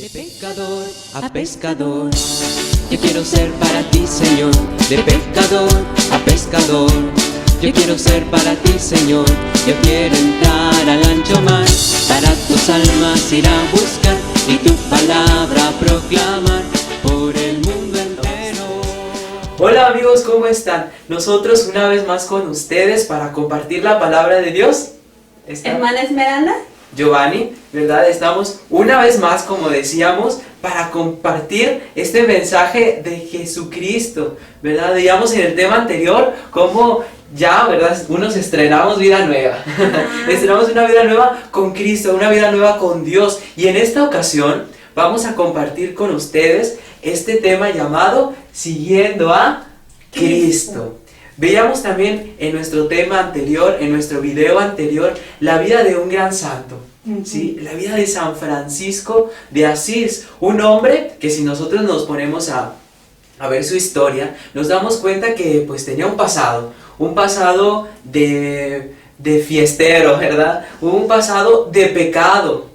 De pecador a pescador, yo quiero ser para ti, Señor. De pecador a pescador, yo quiero ser para ti, Señor. Yo quiero entrar al ancho mar, para tus almas ir a buscar y tu palabra proclamar por el mundo entero. Hola amigos, ¿cómo están? Nosotros una vez más con ustedes para compartir la palabra de Dios. Hermana Esmeralda, Giovanni, ¿verdad? Estamos una vez más, como decíamos, para compartir este mensaje de Jesucristo, ¿verdad? Veíamos en el tema anterior cómo ya, ¿verdad? Unos estrenamos vida nueva. Estrenamos una vida nueva con Cristo, una vida nueva con Dios. Y en esta ocasión vamos a compartir con ustedes este tema llamado Siguiendo a Cristo. Veíamos también en nuestro tema anterior, en nuestro video anterior, la vida de un gran santo, ¿sí? La vida de San Francisco de Asís, un hombre que si nosotros nos ponemos a ver su historia, nos damos cuenta que pues tenía un pasado de fiestero, ¿verdad? Un pasado de pecado,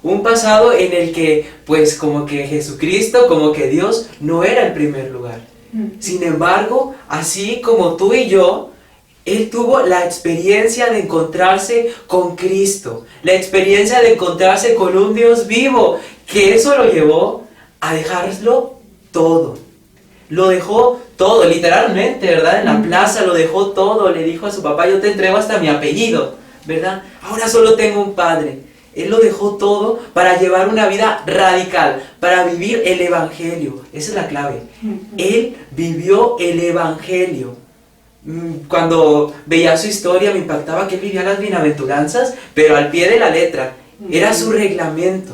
un pasado en el que pues como que Jesucristo, como que Dios no era el primer lugar. Sin embargo, así como tú y yo, él tuvo la experiencia de encontrarse con Cristo, la experiencia de encontrarse con un Dios vivo, que eso lo llevó a dejarlo todo. Lo dejó todo, literalmente, ¿verdad? En la plaza lo dejó todo, le dijo a su papá, yo te entrego hasta mi apellido, ¿verdad? Ahora solo tengo un padre. Él lo dejó todo para llevar una vida radical, para vivir el Evangelio. Esa es la clave. Él vivió el Evangelio. Cuando veía su historia me impactaba que él vivía las bienaventuranzas, pero al pie de la letra. Era su reglamento.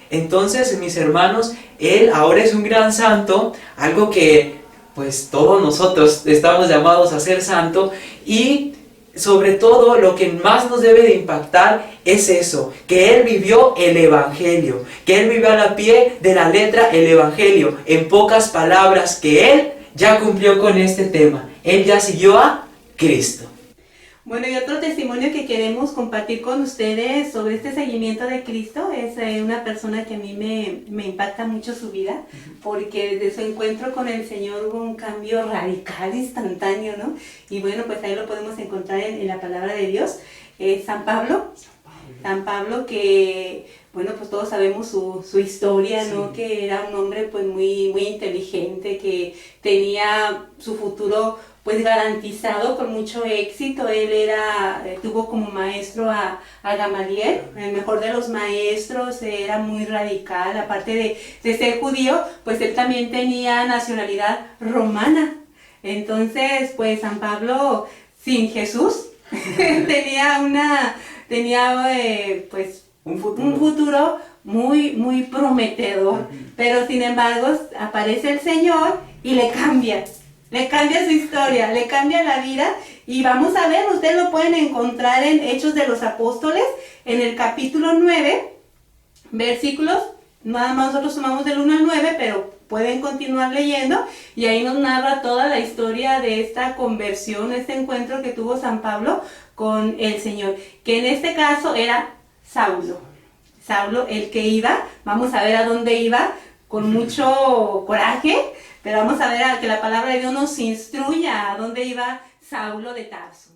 Entonces, mis hermanos, él ahora es un gran santo, algo que pues todos nosotros estamos llamados a ser santo, y sobre todo lo que más nos debe de impactar es eso, que él vivió el Evangelio, que él vivió a la pie de la letra el Evangelio, en pocas palabras, que él ya cumplió con este tema, él ya siguió a Cristo. bueno, y otro testimonio que queremos compartir con ustedes sobre este seguimiento de Cristo es una persona que a mí me impacta mucho su vida, porque desde su encuentro con el Señor hubo un cambio radical, instantáneo, ¿no? Y bueno, pues ahí lo podemos encontrar en la palabra de Dios. San Pablo, que, bueno, pues todos sabemos su historia, ¿no? Sí. Que era un hombre pues muy inteligente, que tenía su futuro pues garantizado con mucho éxito. Él tuvo como maestro a Gamaliel, el mejor de los maestros, era muy radical, aparte de ser judío, pues él también tenía nacionalidad romana. Entonces, pues San Pablo, sin Jesús, tenía pues un futuro muy prometedor, pero sin embargo aparece el Señor y le cambia su historia, le cambia la vida. Y vamos a ver, ustedes lo pueden encontrar en Hechos de los Apóstoles, en el capítulo 9, versículos, nada más nosotros tomamos del 1 al 9, pero pueden continuar leyendo, y ahí nos narra toda la historia de esta conversión, este encuentro que tuvo San Pablo con el Señor, que en este caso era Saulo, el que iba, vamos a ver a dónde iba, con mucho coraje, pero vamos a ver a que la palabra de Dios nos instruya a dónde iba Saulo de Tarso.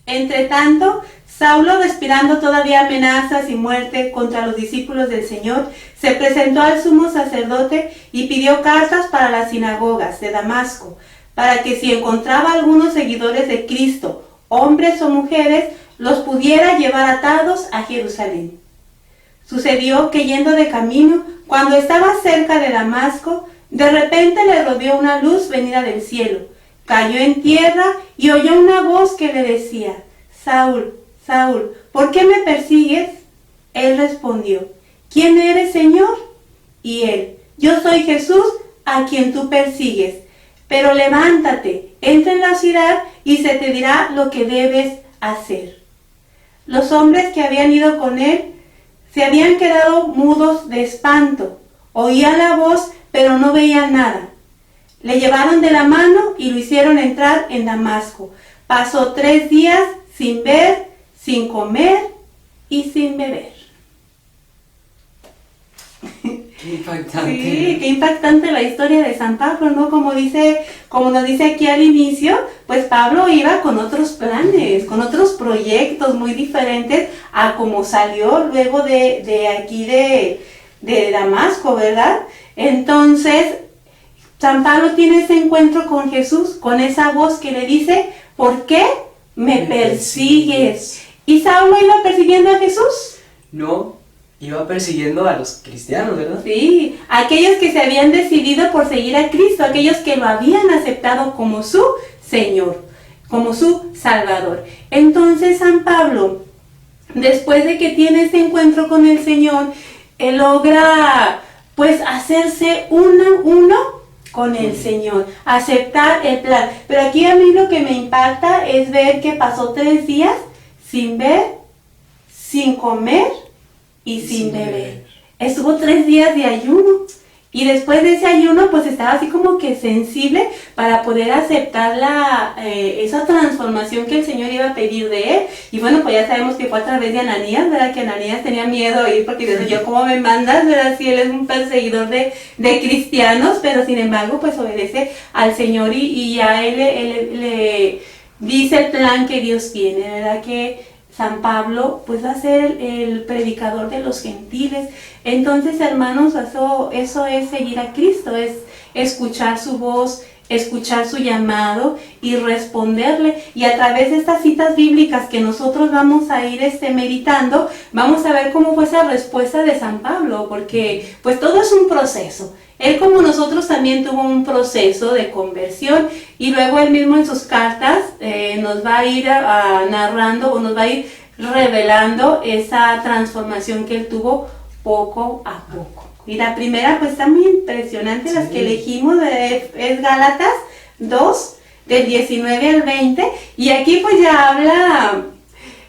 Entre tanto, Saulo, respirando todavía amenazas y muerte contra los discípulos del Señor, se presentó al sumo sacerdote y pidió cartas para las sinagogas de Damasco, para que si encontraba algunos seguidores de Cristo, hombres o mujeres, los pudiera llevar atados a Jerusalén. Sucedió que yendo de camino, cuando estaba cerca de Damasco, de repente le rodeó una luz venida del cielo. Cayó en tierra y oyó una voz que le decía: Saúl, Saúl, ¿por qué me persigues? Él respondió: ¿Quién eres, Señor? Y él: Yo soy Jesús, a quien tú persigues. Pero levántate, entra en la ciudad y se te dirá lo que debes hacer. Los hombres que habían ido con él se habían quedado mudos de espanto. Oían la voz, pero no veían nada. Le llevaron de la mano y lo hicieron entrar en Damasco. Pasó 3 días sin ver, sin comer y sin beber. Qué impactante. Sí, qué impactante la historia de San Pablo, ¿no? Como nos dice aquí al inicio, pues Pablo iba con otros planes, con otros proyectos muy diferentes a como salió luego de aquí de Damasco, ¿verdad? Entonces, San Pablo tiene ese encuentro con Jesús, con esa voz que le dice, ¿por qué me persigues? ¿Y Saulo iba persiguiendo a Jesús? No, iba persiguiendo a los cristianos, ¿verdad? Sí, aquellos que se habían decidido por seguir a Cristo, aquellos que lo habían aceptado como su Señor, como su Salvador. Entonces San Pablo, después de que tiene este encuentro con el Señor, él logra pues hacerse uno con el Señor, aceptar el plan. Pero aquí a mí lo que me impacta es ver que pasó 3 días sin ver, sin comer y sin beber. Estuvo 3 días de ayuno. Y después de ese ayuno, pues estaba así como que sensible para poder aceptar esa transformación que el Señor iba a pedir de él. Y bueno, pues ya sabemos que fue a través de Ananías, ¿verdad? Que Ananías tenía miedo de ir porque dice, yo cómo me mandas, ¿verdad? Si él es un perseguidor de cristianos, pero sin embargo, pues obedece al Señor y ya él le dice el plan que Dios tiene, ¿verdad? Que San Pablo pues va a ser el predicador de los gentiles. Entonces, hermanos, eso es seguir a Cristo, es escuchar su voz, escuchar su llamado y responderle. Y a través de estas citas bíblicas que nosotros vamos a ir meditando, vamos a ver cómo fue esa respuesta de San Pablo, porque pues todo es un proceso. Él, como nosotros, también tuvo un proceso de conversión y luego él mismo en sus cartas nos va a ir narrando o nos va a ir revelando esa transformación que él tuvo poco a poco. Y la primera pues está muy impresionante, sí. Las que elegimos es Gálatas 2, del 19 al 20, y aquí pues ya habla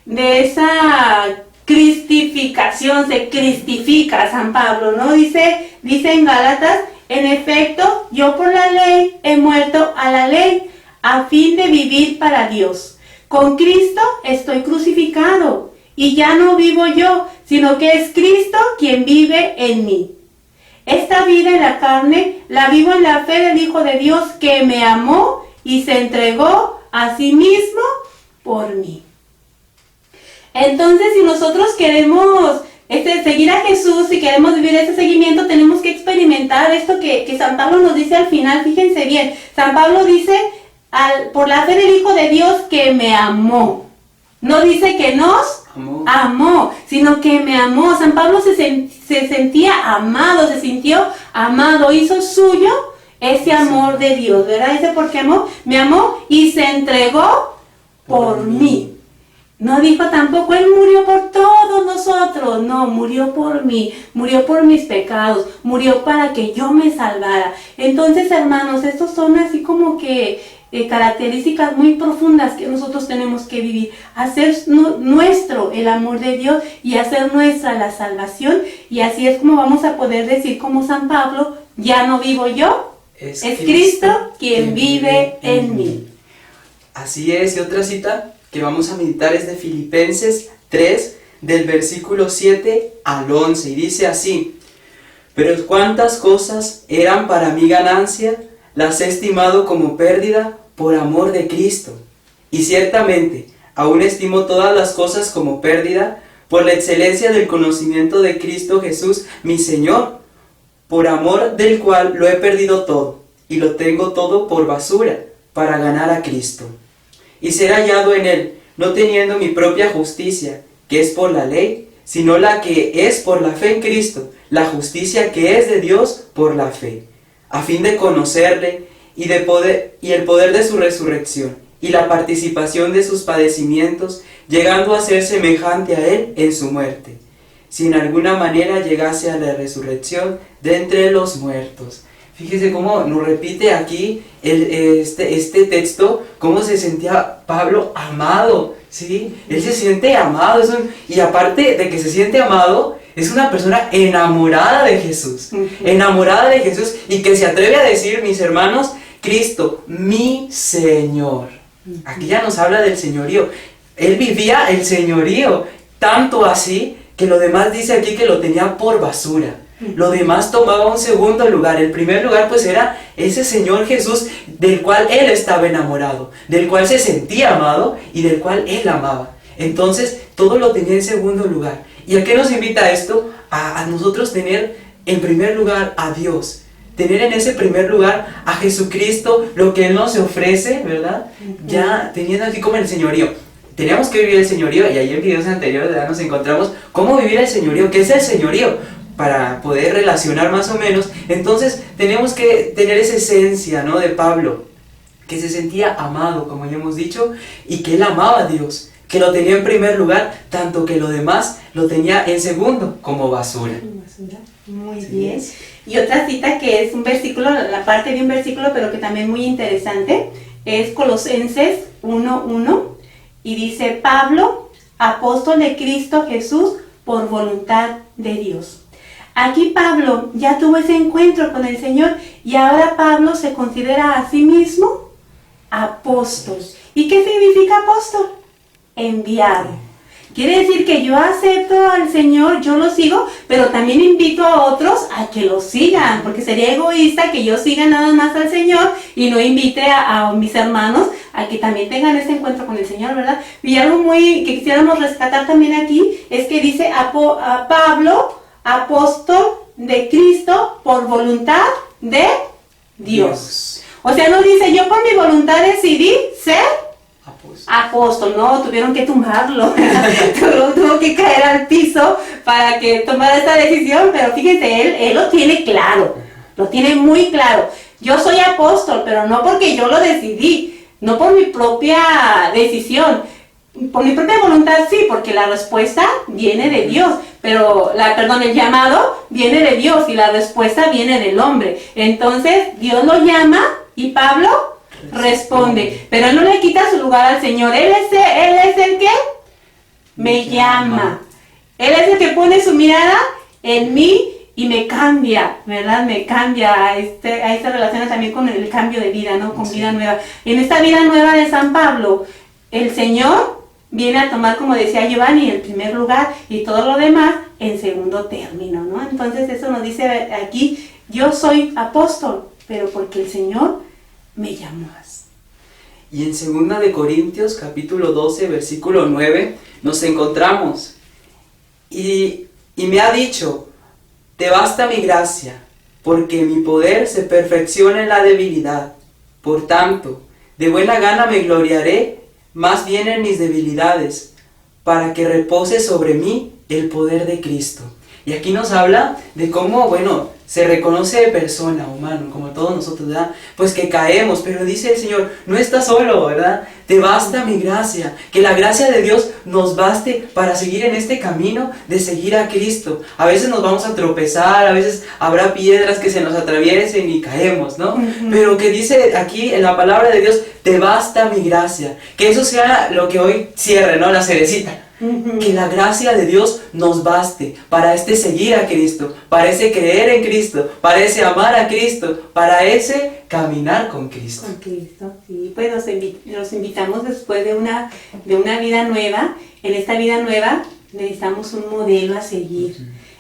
de esa cristificación, se cristifica San Pablo, ¿no? Dice en Gálatas, en efecto, yo por la ley he muerto a la ley, a fin de vivir para Dios. Con Cristo estoy crucificado, y ya no vivo yo, sino que es Cristo quien vive en mí. Esta vida en la carne la vivo en la fe del Hijo de Dios que me amó y se entregó a sí mismo por mí. Entonces, si nosotros queremos seguir a Jesús y queremos vivir ese seguimiento, tenemos que experimentar esto que San Pablo nos dice al final. Fíjense bien, San Pablo dice, por la fe del Hijo de Dios que me amó. No dice que nos amó, sino que me amó. San Pablo se sentía amado, se sintió amado, hizo suyo ese amor de Dios, ¿verdad? Dice, porque me amó y se entregó por mí. No dijo tampoco, Él murió por todos nosotros. No, murió por mí, murió por mis pecados, murió para que yo me salvara. Entonces, hermanos, estos son así como que características muy profundas que nosotros tenemos que vivir. Hacer nuestro el amor de Dios y hacer nuestra la salvación. Y así es como vamos a poder decir como San Pablo, ya no vivo yo, es Cristo quien vive en mí. Así es, y otra cita que vamos a meditar es de Filipenses 3, del versículo 7 al 11, y dice así: pero cuántas cosas eran para mi ganancia, las he estimado como pérdida por amor de Cristo. Y ciertamente, aún estimo todas las cosas como pérdida, por la excelencia del conocimiento de Cristo Jesús, mi Señor, por amor del cual lo he perdido todo, y lo tengo todo por basura, para ganar a Cristo y ser hallado en Él, no teniendo mi propia justicia, que es por la ley, sino la que es por la fe en Cristo, la justicia que es de Dios por la fe, a fin de conocerle y el poder de su resurrección, y la participación de sus padecimientos, llegando a ser semejante a Él en su muerte, si en alguna manera llegase a la resurrección de entre los muertos. Fíjese cómo nos repite aquí este texto, cómo se sentía Pablo amado, ¿sí? Él se siente amado, y aparte de que se siente amado, es una persona enamorada de Jesús, enamorada de Jesús, y que se atreve a decir, mis hermanos, Cristo, mi Señor. Aquí ya nos habla del señorío. Él vivía el señorío, tanto así que lo demás dice aquí que lo tenía por basura. Lo demás tomaba un segundo lugar. El primer lugar pues era ese Señor Jesús del cual él estaba enamorado, del cual se sentía amado y del cual él amaba. Entonces todo lo tenía en segundo lugar. ¿Y a qué nos invita esto? A nosotros tener en primer lugar a Dios. Tener en ese primer lugar a Jesucristo, lo que Él nos ofrece, ¿verdad? Ya teniendo así como el señorío. Teníamos que vivir el señorío, y ahí en videos anteriores ya nos encontramos cómo vivir el señorío, qué es el señorío, para poder relacionar más o menos. Entonces tenemos que tener esa esencia, ¿no? De Pablo, que se sentía amado, como ya hemos dicho, y que él amaba a Dios, que lo tenía en primer lugar, tanto que lo demás lo tenía en segundo, como basura. Muy bien. Y otra cita que es un versículo, la parte de un versículo, pero que también muy interesante, es Colosenses 1:1, y dice: Pablo, apóstol de Cristo Jesús, por voluntad de Dios. Aquí Pablo ya tuvo ese encuentro con el Señor, y ahora Pablo se considera a sí mismo apóstol. ¿Y qué significa apóstol? Enviado. Quiere decir que yo acepto al Señor, yo lo sigo, pero también invito a otros a que lo sigan, porque sería egoísta que yo siga nada más al Señor y no invite a mis hermanos a que también tengan este encuentro con el Señor, ¿verdad? Y algo muy que quisiéramos rescatar también aquí es que dice a Pablo, apóstol de Cristo por voluntad de Dios. O sea, no dice yo por mi voluntad decidí ser apóstol, no, tuvieron que tumbarlo, tuvo que caer al piso para que tomara esta decisión, pero fíjense, él lo tiene claro, lo tiene muy claro. Yo soy apóstol, pero no porque yo lo decidí, no por mi propia decisión, por mi propia voluntad sí, porque la respuesta viene de Dios, pero el llamado viene de Dios y la respuesta viene del hombre. Entonces Dios lo llama y Pablo responde, pero él no le quita su lugar al Señor. Él es el que me llama. Él es el que pone su mirada en mí y me cambia, ¿verdad? Me cambia. Ahí se relaciona también con el cambio de vida, ¿no? Con vida nueva. En esta vida nueva de San Pablo, el Señor viene a tomar, como decía Giovanni, el primer lugar y todo lo demás en segundo término, ¿no? Entonces eso nos dice aquí, yo soy apóstol, pero porque el Señor me llamó. Y en 2 de Corintios, capítulo 12, versículo 9, nos encontramos. Y me ha dicho: te basta mi gracia, porque mi poder se perfecciona en la debilidad. Por tanto, de buena gana me gloriaré más bien en mis debilidades, para que repose sobre mí el poder de Cristo. Y aquí nos habla de cómo, se reconoce de persona, humano, como todos nosotros, ¿verdad? Pues que caemos, pero dice el Señor, no estás solo, ¿verdad? Te basta mi gracia, que la gracia de Dios nos baste para seguir en este camino de seguir a Cristo. A veces nos vamos a tropezar, a veces habrá piedras que se nos atraviesen y caemos, ¿no? Pero que dice aquí en la palabra de Dios, te basta mi gracia, que eso sea lo que hoy cierre, ¿no? La cerecita. Que la gracia de Dios nos baste para seguir a Cristo, para creer en Cristo, para amar a Cristo, para caminar con Cristo. Con Cristo, sí. Pues los invitamos después de una vida nueva. En esta vida nueva necesitamos un modelo a seguir.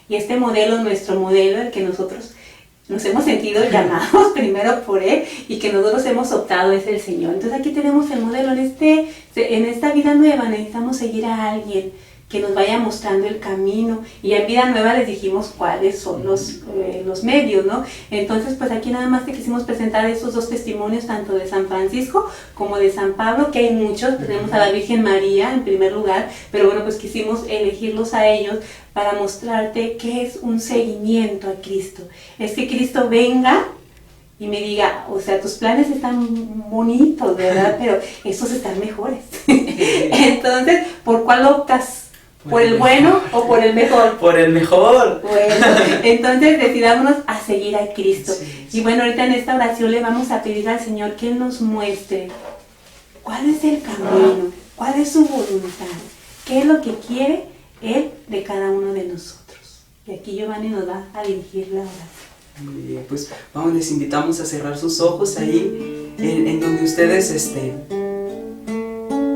Y este modelo, nuestro modelo, el que nosotros nos hemos sentido llamados primero por Él y que nosotros hemos optado, es el Señor. Entonces aquí tenemos el modelo. En esta vida nueva necesitamos seguir a alguien que nos vaya mostrando el camino, y en vida nueva les dijimos cuáles son los medios, ¿no? Entonces pues aquí nada más te quisimos presentar esos dos testimonios, tanto de San Francisco como de San Pablo, que hay muchos. Tenemos a la Virgen María en primer lugar, pero pues quisimos elegirlos a ellos para mostrarte qué es un seguimiento a Cristo. Es que Cristo venga y me diga, o sea, tus planes están bonitos, ¿verdad? Pero esos están mejores. Entonces, ¿por cuál optas? ¿Por el bueno o por el mejor? Por el mejor. Bueno, entonces decidámonos a seguir a Cristo. Sí. Y bueno, ahorita en esta oración le vamos a pedir al Señor que Él nos muestre cuál es el camino, cuál es su voluntad, qué es lo que quiere Él de cada uno de nosotros. Y aquí Giovanni nos va a dirigir la oración. Muy bien, pues vamos, les invitamos a cerrar sus ojos ahí, en donde ustedes estén.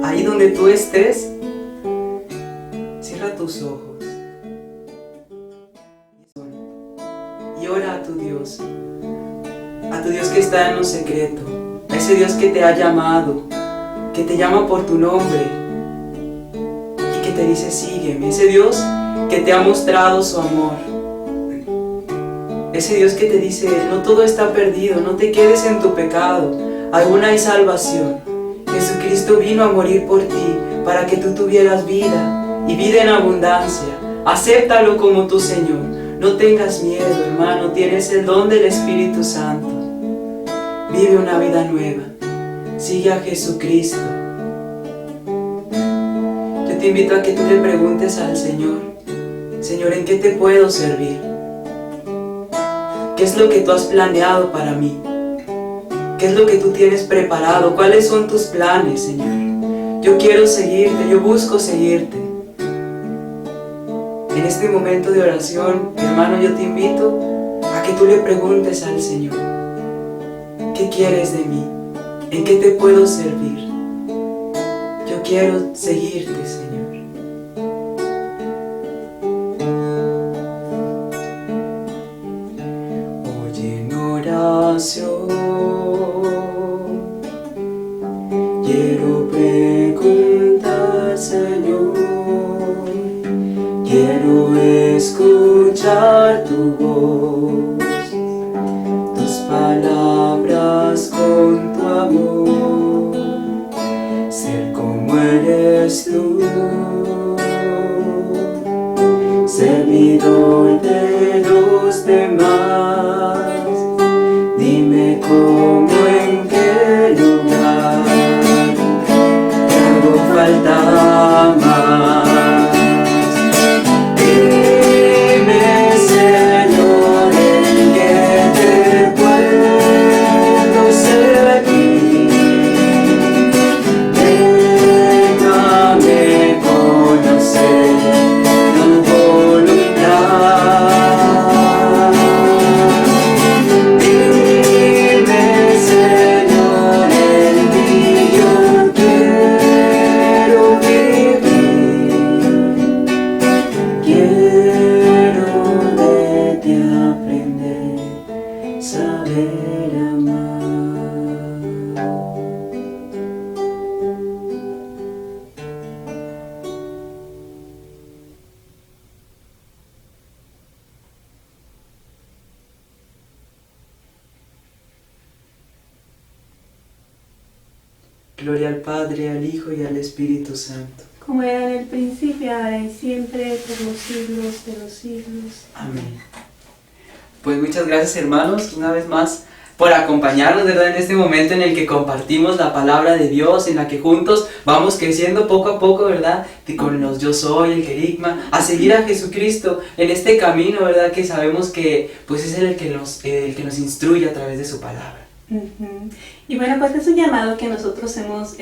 Ahí donde tú estés, cierra tus ojos. y ora a tu Dios que está en lo secreto, a ese Dios que te ha llamado, que te llama por tu nombre y que te dice sígueme, ese Dios que te ha mostrado su amor, ese Dios que te dice no todo está perdido, no te quedes en tu pecado, aún hay salvación. Jesucristo vino a morir por ti para que tú tuvieras vida y vida en abundancia. Acéptalo como tu Señor. No tengas miedo, hermano, tienes el don del Espíritu Santo. Vive una vida nueva. Sigue a Jesucristo. Yo te invito a que tú le preguntes al Señor, Señor, ¿en qué te puedo servir? ¿Qué es lo que tú has planeado para mí? ¿Qué es lo que tú tienes preparado? ¿Cuáles son tus planes, Señor? Yo quiero seguirte, yo busco seguirte. En este momento de oración, hermano, yo te invito a que tú le preguntes al Señor, ¿qué quieres de mí? ¿En qué te puedo servir? Yo quiero seguirte, Señor. Oye, en oración quiero preguntar, Señor, quiero escuchar tu voz, tus palabras con tu amor, ser como eres tú, servidor de los demás. Dime cómo, en qué lugar te hago falta más. Dime, Señor, en qué te puedo servir. Déjame conocer tu voluntad. Dime, Señor, en ti yo quiero vivir. Quiero de ti aprender, saber amar. Gloria al Padre, al Hijo y al Espíritu Santo. Como era en el principio, ahora y siempre, por los siglos de los siglos. Amén. Pues muchas gracias, hermanos, una vez más por acompañarnos, ¿verdad? En este momento en el que compartimos la palabra de Dios, en la que juntos vamos creciendo poco a poco, ¿verdad? Con los yo soy, el querigma, a seguir a Jesucristo en este camino, ¿verdad? Que sabemos que pues es el que nos instruye a través de su palabra. Uh-huh. Y bueno, pues es un llamado que nosotros hemos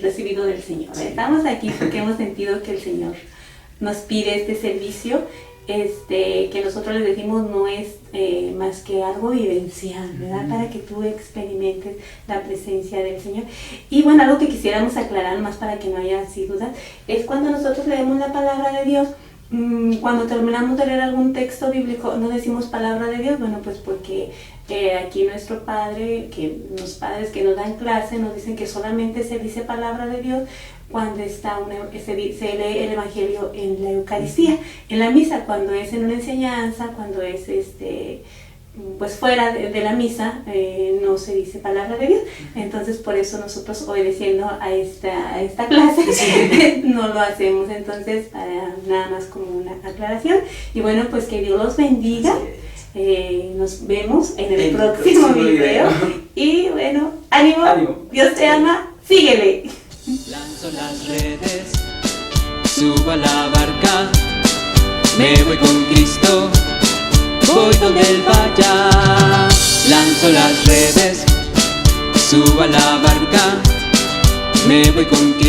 recibido del Señor. Estamos aquí porque hemos sentido que el Señor nos pide este servicio, que nosotros les decimos no es más que algo vivencial, ¿verdad? Para que tú experimentes la presencia del Señor. Y bueno, algo que quisiéramos aclarar más para que no haya así dudas, es cuando nosotros leemos la palabra de Dios, cuando terminamos de leer algún texto bíblico, no decimos palabra de Dios, bueno, pues porque aquí nuestro padre, los padres que nos dan clase nos dicen que solamente se dice palabra de Dios cuando se lee el Evangelio en la Eucaristía, en la misa, cuando es en una enseñanza, cuando es pues fuera de la misa, no se dice palabra de Dios. Entonces por eso nosotros, obedeciendo a esta clase, no lo hacemos. Entonces nada más como una aclaración. Y bueno, pues que Dios los bendiga. Nos vemos en el próximo video. Y bueno, ánimo, Dios te ama, síguele. Lanzo las redes, subo a la barca, me voy con Cristo, voy donde Él vaya. Lanzo las redes, subo a la barca, me voy con Cristo.